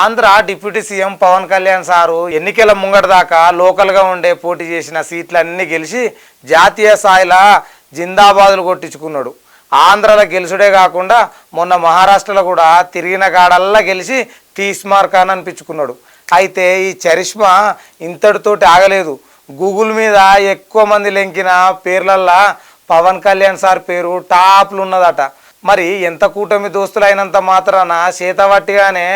Andhra deputy CM Pawan Kalyan sir ఎన్నికల ముంగట దాకా లోకల్గా ఉండే పోటీ చేసిన సీట్లన్నీ గెలిచి జాతీయ స్థాయిలో జిందాబాదులు కొట్టించుకున్నాడు. ఆంధ్రలో గెలుచుడే కాకుండా మొన్న మహారాష్ట్రలో కూడా తిరిగిన కాడల్లా గెలిచి తీస్మార్క్ అని అనిపించుకున్నాడు. అయితే ఈ చరిష్మా ఇంతటితోటి ఆగలేదు. గూగుల్ మీద ఎక్కువ మంది లెంకిన పేర్లల్లా పవన్ కళ్యాణ్ సార్ పేరు టాప్లు ఉన్నదట. మరి ఎంత కూటమి దోస్తులు అయినంత మాత్రాన చేతవట్టిగానే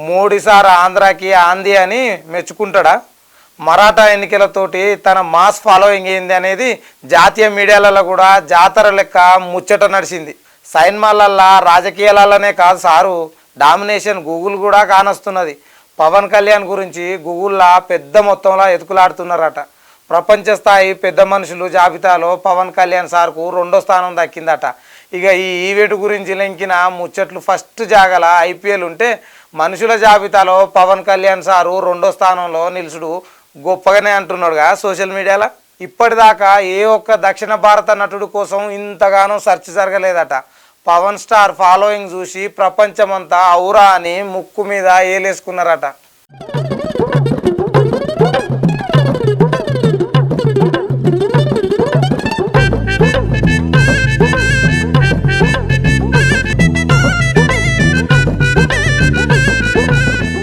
మోడీ సార్ ఆంధ్రాకి ఆంది అని మెచ్చుకుంటాడా? మరాఠా ఎన్నికలతోటి తన మాస్ ఫాలోయింగ్ ఏంది అనేది జాతీయ మీడియాలలో కూడా జాతర లెక్క ముచ్చట నడిచింది. సైన్మాలల్లా రాజకీయాలనే కాదు సారు, డామినేషన్ గూగుల్ కూడా కానొస్తున్నది. పవన్ కళ్యాణ్ గురించి గూగుల్లో పెద్ద మొత్తంలో ఎతుకులాడుతున్నారట. ప్రపంచ స్థాయి పెద్ద మనుషులు జాబితాలో పవన్ కళ్యాణ్ సార్కు 2వ స్థానం దక్కిందట. ఇక ఈ ఈవెంట్ గురించి లెంకిన ముచ్చట్లు ఫస్ట్ జాగల ఐపీఎల్ ఉంటే మనుషుల జాబితాలో పవన్ కళ్యాణ్ సారు 2వ స్థానంలో నిలుచుడు గొప్పగానే అంటున్నాడుగా సోషల్ మీడియాలో. ఇప్పటిదాకా ఏ ఒక్క దక్షిణ భారత నటుడు కోసం ఇంతగానో సెర్చ్ జరగలేదట. పవన్ స్టార్ ఫాలోయింగ్ చూసి ప్రపంచమంతా ఔరా అని ముక్కు మీద ఏలేసుకున్నారట.